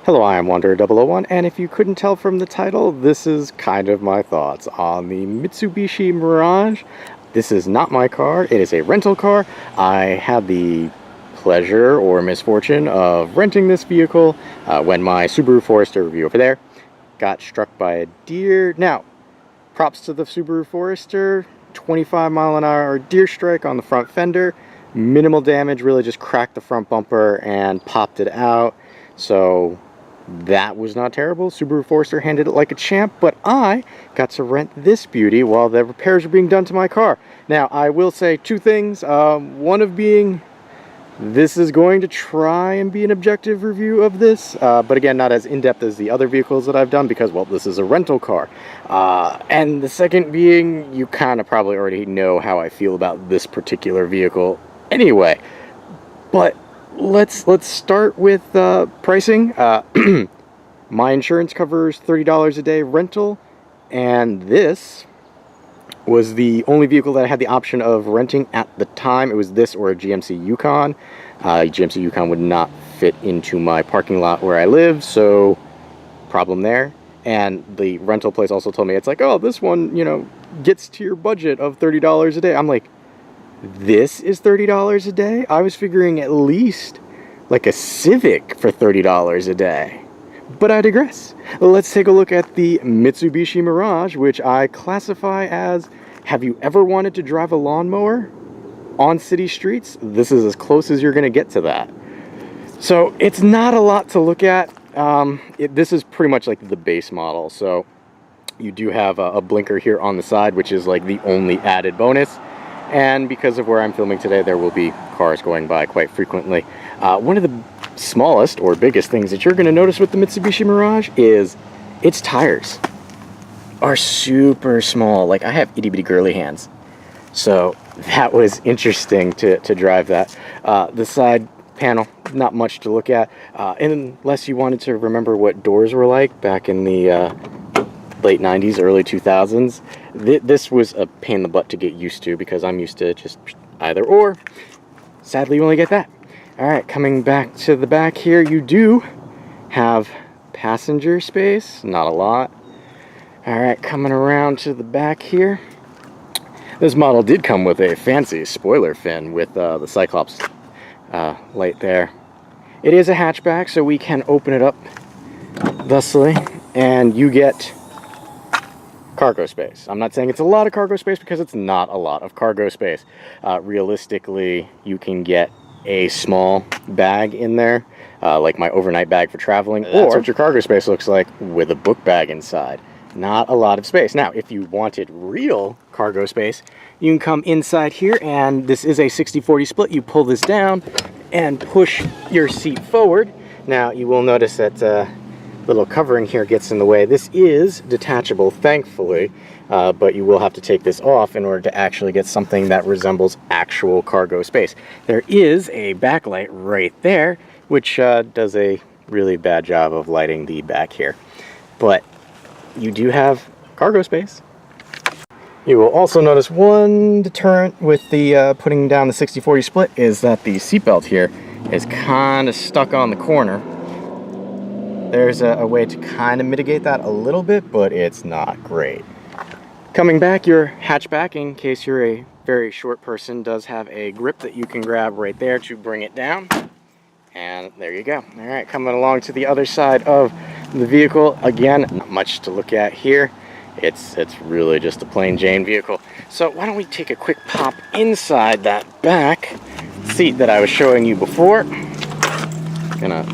Hello, I am Wanderer001, and if you couldn't tell from the title, this is kind of my thoughts on the Mitsubishi Mirage. This is not my car, it is a rental car. I had the pleasure or misfortune of renting this vehicle when my Subaru Forester review over there got struck by a deer. Now, props to the Subaru Forester, 25-mile-an-hour deer strike on the front fender. Minimal damage, really just cracked the front bumper and popped it out. So that was not terrible. Subaru Forester handled it like a champ, but I got to rent this beauty while the repairs were being done to my car. Now, I will say two things. One of being, this is going to try and be an objective review of this, but again, not as in-depth as the other vehicles that I've done because, well, this is a rental car. And the second being, you kind of probably already know how I feel about this particular vehicle anyway. But let's start with pricing. My insurance covers $30 a day rental, and this was the only vehicle that I had the option of renting at the time. It was this or a GMC Yukon. GMC Yukon would not fit into my parking lot where I live, so problem there. And the rental place also told me, it's like, oh, this one, you know, gets to your budget of $30 a day. I'm like, this is $30 a day? I was figuring at least like a Civic for $30 a day. But I digress. Let's take a look at the Mitsubishi Mirage, which I classify as, have you ever wanted to drive a lawnmower on city streets? This is as close as you're going to get to that. So it's not a lot to look at. This is pretty much like the base model. So you do have a blinker here on the side, which is like the only added bonus. And because of where I'm filming today, there will be cars going by quite frequently. One of the smallest or biggest things that you're going to notice with the Mitsubishi Mirage is its tires are super small. Like, I have itty bitty girly hands, so that was interesting to drive that. The side panel, not much to look at, unless you wanted to remember what doors were like back in the late 90s, early 2000s. This was a pain in the butt to get used to because I'm used to just either or. Sadly, you only get that. All right, coming back to the back here, you do have passenger space, not a lot. All right, coming around to the back here. This model did come with a fancy spoiler fin with the Cyclops light there. It is a hatchback, so we can open it up thusly, and you get cargo space. I'm not saying it's a lot of cargo space because it's not a lot of cargo space. Realistically, you can get a small bag in there, like my overnight bag for traveling, or that's what your cargo space looks like with a book bag inside. Not a lot of space. Now, if you wanted real cargo space, you can come inside here, and this is a 60-40 split. You pull this down and push your seat forward. Now, you will notice that little covering here gets in the way. This is detachable, thankfully, but you will have to take this off in order to actually get something that resembles actual cargo space. There is a backlight right there, which does a really bad job of lighting the back here. But you do have cargo space. You will also notice one deterrent with the putting down the 60-40 split is that the seatbelt here is kind of stuck on the corner. There's a way to kind of mitigate that a little bit, but it's not great. Coming back, your hatchback, in case you're a very short person, does have a grip that you can grab right there to bring it down. And there you go. All right, coming along to the other side of the vehicle. Again, not much to look at here. It's really just a plain Jane vehicle. So why don't we take a quick pop inside that back seat that I was showing you before. Gonna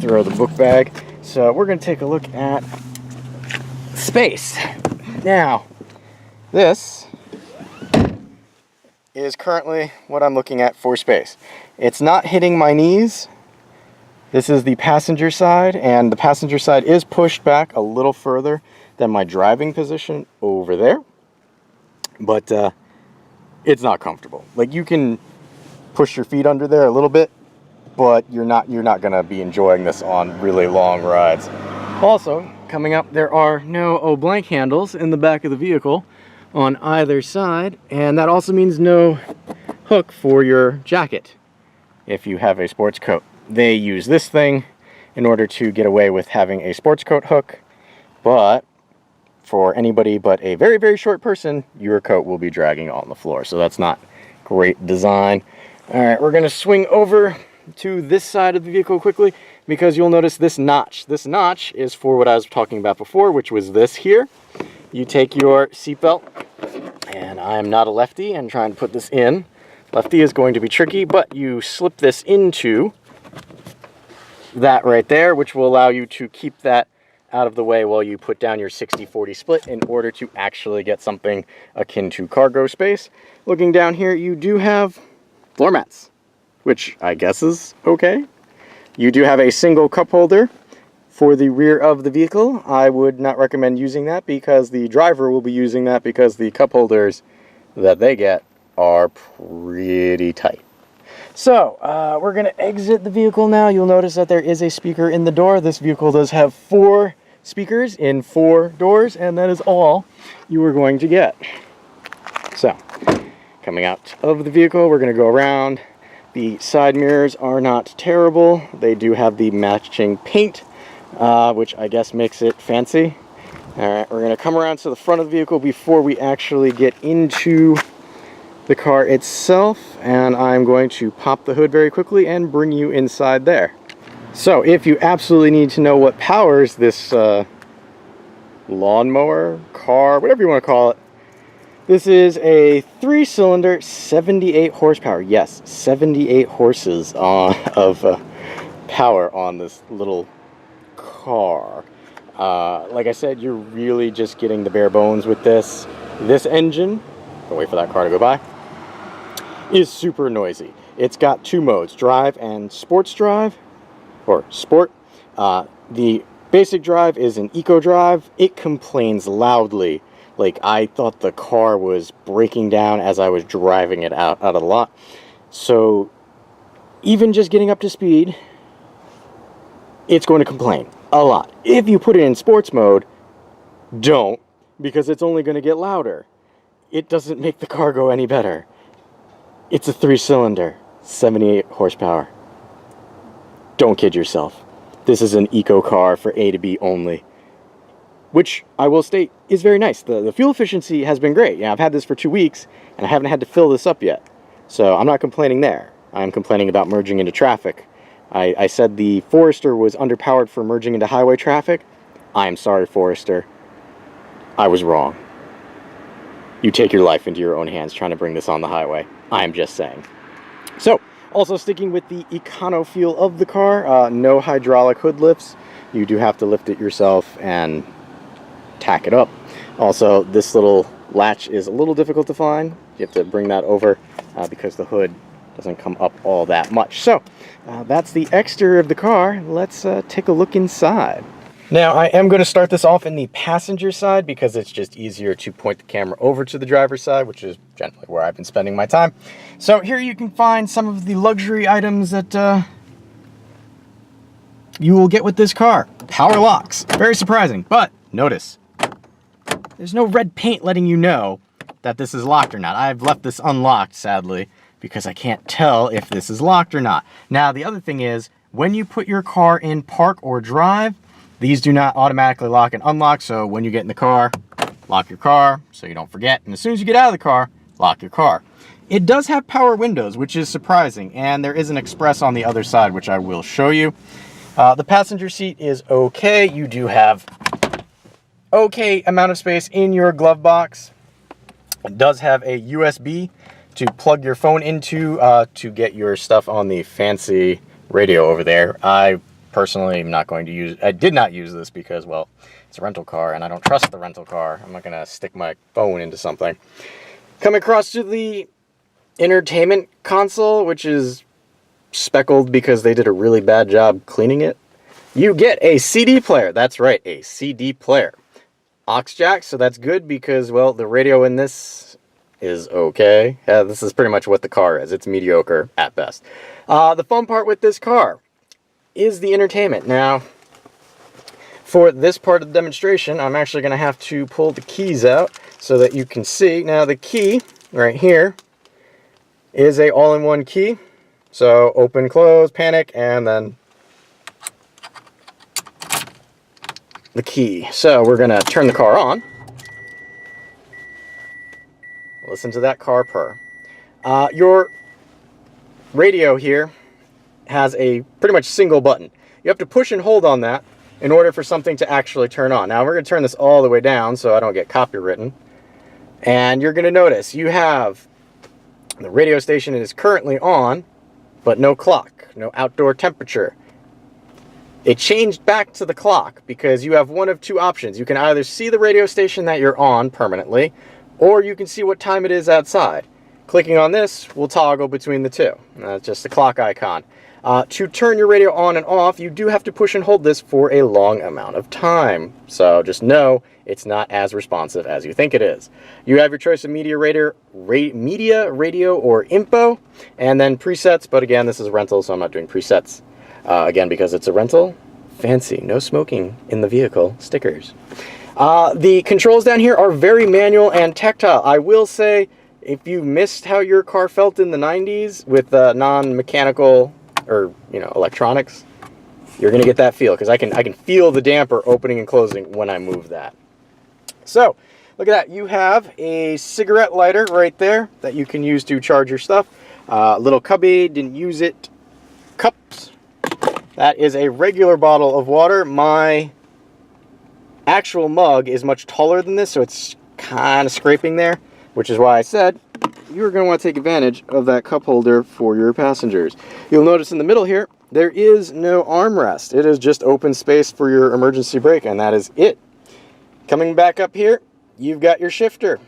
throw the book bag. So we're going to take a look at space. Now, this is currently what I'm looking at for space. It's not hitting my knees. This is the passenger side, and the passenger side is pushed back a little further than my driving position over there. But it's not comfortable. Like, you can push your feet under there a little bit, but you're not going to be enjoying this on really long rides. Also, coming up, there are no blank handles in the back of the vehicle on either side, and that also means no hook for your jacket if you have a sports coat. They use this thing in order to get away with having a sports coat hook, but for anybody but a very, very short person, your coat will be dragging on the floor. So that's not great design. All right, we're gonna swing over to this side of the vehicle quickly because you'll notice this notch. This notch is for what I was talking about before, which was this here. You take your seatbelt, and I'm not a lefty and trying to put this in. Lefty is going to be tricky, but you slip this into that right there, which will allow you to keep that out of the way while you put down your 60-40 split in order to actually get something akin to cargo space. Looking down here, you do have floor mats, which I guess is okay. You do have a single cup holder for the rear of the vehicle. I would not recommend using that because the driver will be using that because the cup holders that they get are pretty tight. So, we're going to exit the vehicle now. You'll notice that there is a speaker in the door. This vehicle does have 4 speakers in 4 doors, and that is all you are going to get. So, coming out of the vehicle, we're going to go around. The side mirrors are not terrible. They do have the matching paint, which I guess makes it fancy. Alright, we're going to come around to the front of the vehicle before we actually get into the car itself, and I'm going to pop the hood very quickly and bring you inside there. So if you absolutely need to know what powers this lawnmower, car, whatever you want to call it, this is a 3-cylinder, 78 horsepower. Yes, 78 horses of power on this little car. Like I said, you're really just getting the bare bones with this. This engine, I'll wait for that car to go by, is super noisy. It's got 2 modes, drive and sports drive, or sport. The basic drive is an eco drive. It complains loudly. Like, I thought the car was breaking down as I was driving it out of the lot. So, even just getting up to speed, it's going to complain a lot. If you put it in sports mode, don't, because it's only going to get louder. It doesn't make the car go any better. It's a 3-cylinder, 78 horsepower. Don't kid yourself. This is an eco car for A to B only, which I will state is very nice. The fuel efficiency has been great. Yeah, I've had this for 2 weeks, and I haven't had to fill this up yet. So I'm not complaining there. I'm complaining about merging into traffic. I said the Forester was underpowered for merging into highway traffic. I'm sorry, Forester. I was wrong. You take your life into your own hands trying to bring this on the highway. I'm just saying. So, also sticking with the econo feel of the car, no hydraulic hood lifts. You do have to lift it yourself and tack it up. Also, this little latch is a little difficult to find. You have to bring that over because the hood doesn't come up all that much. So, that's the exterior of the car. Let's take a look inside. Now, I am going to start this off in the passenger side because it's just easier to point the camera over to the driver's side, which is generally where I've been spending my time. So here you can find some of the luxury items that you will get with this car. Power locks. Very surprising, but notice, there's no red paint letting you know that this is locked or not. I've left this unlocked, sadly, because I can't tell if this is locked or not. Now, the other thing is, when you put your car in park or drive, these do not automatically lock and unlock, so when you get in the car, lock your car so you don't forget. And as soon as you get out of the car, lock your car. It does have power windows, which is surprising, and there is an express on the other side, which I will show you. The passenger seat is okay. You do have okay amount of space in your glove box. It does have a USB to plug your phone into to get your stuff on the fancy radio over there. I personally am not going to use, I did not use this because, well, it's a rental car and I don't trust the rental car. I'm not going to stick my phone into something. Come across to the entertainment console, which is speckled because they did a really bad job cleaning it. You get a CD player. That's right, a CD player. Aux jack, so that's good because, well, the radio in this is okay. This is pretty much what the car is. It's mediocre at best. The fun part with this car is the entertainment. Now, for this part of the demonstration, I'm actually going to have to pull the keys out so that you can see. Now, the key right here is a all-in-one key. So, open, close, panic, and then the key. So we're going to turn the car on. Listen to that car purr. Your radio here has a pretty much single button. You have to push and hold on that in order for something to actually turn on. Now we're going to turn this all the way down so I don't get copywritten. And you're going to notice you have the radio station is currently on, but no clock, no outdoor temperature. It changed back to the clock because you have one of two options. You can either see the radio station that you're on permanently, or you can see what time it is outside. Clicking on this will toggle between the two. That's just the clock icon. To turn your radio on and off, you do have to push and hold this for a long amount of time. So just know it's not as responsive as you think it is. You have your choice of media, radio, or info, and then presets. But again, this is a rental, so I'm not doing presets. Again, because it's a rental, fancy, no smoking in the vehicle stickers. The controls down here are very manual and tactile. I will say, if you missed how your car felt in the 90s with non-mechanical or electronics, you're gonna get that feel, because I can feel the damper opening and closing when I move that. So look at that, you have a cigarette lighter right there that you can use to charge your stuff. Little cubby, didn't use it. Cups, that is a regular bottle of water. My actual mug is much taller than this, so it's kind of scraping there, which is why I said you're going to want to take advantage of that cup holder for your passengers. You'll notice in the middle here, there is no armrest. It is just open space for your emergency brake, and that is it. Coming back up here, you've got your shifter.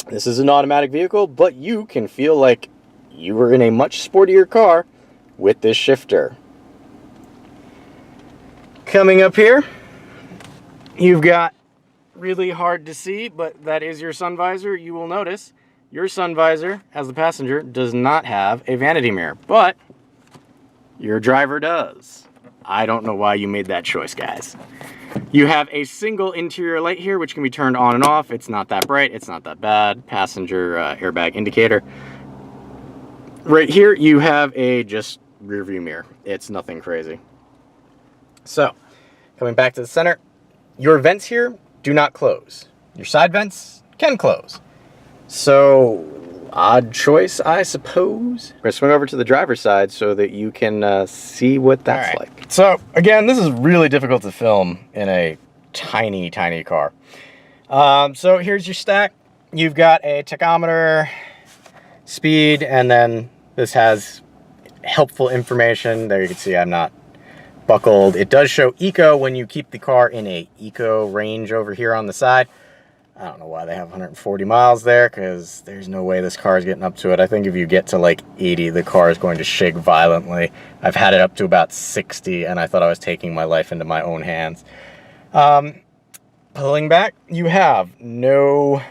This is an automatic vehicle, but you can feel like you were in a much sportier car with this shifter. Coming up here, you've got really hard to see, but that is your sun visor. You will notice your sun visor, as the passenger, does not have a vanity mirror, but your driver does. I don't know why you made that choice, guys. You have a single interior light here, which can be turned on and off. It's not that bright, it's not that bad. Passenger airbag indicator. Right here, you have a just rear view mirror. It's nothing crazy. So, coming back to the center, your vents here do not close. Your side vents can close. So, odd choice, I suppose. We're going to swing over to the driver's side so that you can see what that's like. So, again, this is really difficult to film in a tiny, tiny car. So, here's your stack. You've got a tachometer, speed, and then this has helpful information. There you can see I'm not buckled. It does show eco when you keep the car in a eco range over here on the side. I don't know why they have 140 miles there, because there's no way this car is getting up to it. I think if you get to like 80, the car is going to shake violently. I've had it up to about 60, and I thought I was taking my life into my own hands. Pulling back, you have no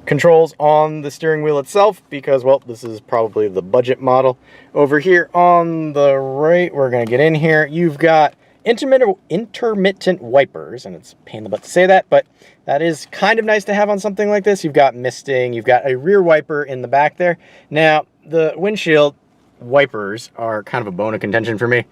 controls on the steering wheel itself because, well, this is probably the budget model. Over here on the right, we're going to get in here. You've got intermittent wipers, and it's a pain in the butt to say that, but that is kind of nice to have on something like this. You've got misting, you've got a rear wiper in the back there. Now, the windshield wipers are kind of a bone of contention for me.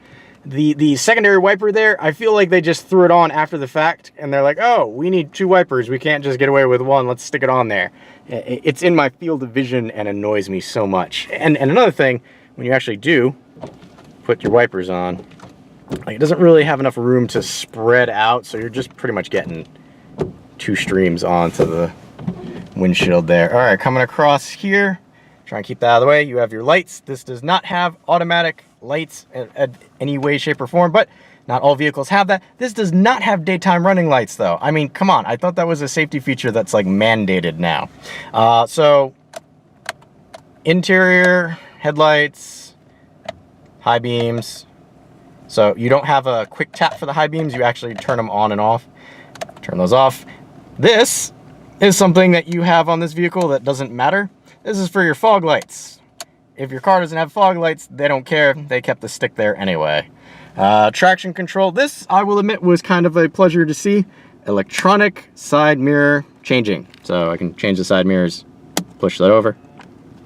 The secondary wiper there, I feel like they just threw it on after the fact, and they're like, oh, we need two wipers, we can't just get away with one, let's stick it on there. It's in my field of vision and annoys me so much. And another thing, when you actually do put your wipers on, like, it doesn't really have enough room to spread out, so you're just pretty much getting two streams onto the windshield there. All right, coming across here, try and keep that out of the way. You have your lights. This does not have automatic lights in any way, shape, or form, but not all vehicles have that. This does not have daytime running lights, though. I mean, come on. I thought that was a safety feature that's, like, mandated now. So, interior, headlights, high beams. So you don't have a quick tap for the high beams. You actually turn them on and off. Turn those off. This is something that you have on this vehicle that doesn't matter. This is for your fog lights. If your car doesn't have fog lights, they don't care. They kept the stick there anyway. Traction control. This, I will admit, was kind of a pleasure to see. Electronic side mirror changing. So I can change the side mirrors, push that over.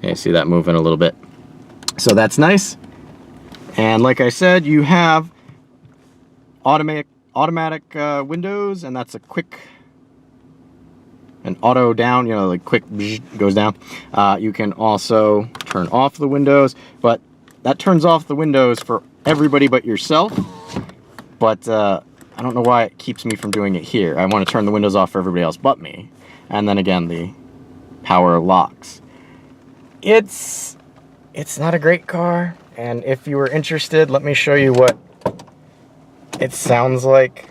You see that moving a little bit. So that's nice. And like I said, you have automatic automatic windows, and that's a quick, an auto down, you know, like quick goes down. You can also turn off the windows, but that turns off the windows for everybody but yourself. But I don't know why it keeps me from doing it here. I want to turn the windows off for everybody else but me. And then again, the power locks. It's not a great car, and if you were interested, let me show you what it sounds like.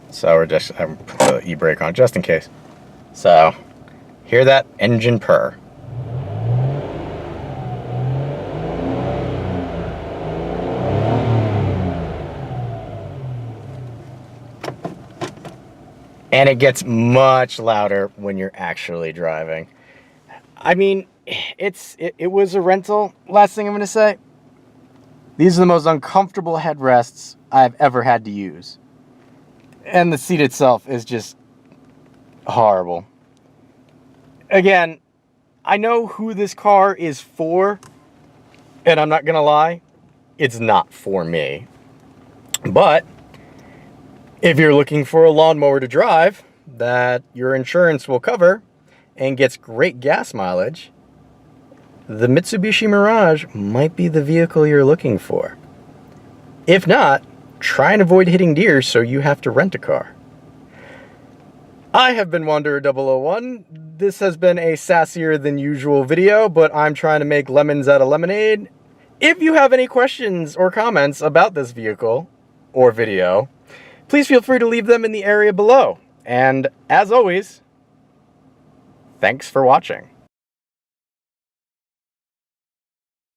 So I put the e-brake on just in case. So hear that engine purr. And it gets much louder when you're actually driving. I mean, it was a rental. Last thing I'm going to say, these are the most uncomfortable headrests I've ever had to use. And the seat itself is just horrible. Again, I know who this car is for, and I'm not going to lie, it's not for me. But if you're looking for a lawnmower to drive that your insurance will cover and gets great gas mileage, the Mitsubishi Mirage might be the vehicle you're looking for. If not, try and avoid hitting deer so you have to rent a car. I have been Wanderer 001. This has been a sassier than usual video, but I'm trying to make lemons out of lemonade. If you have any questions or comments about this vehicle or video, please feel free to leave them in the area below. And as always, thanks for watching.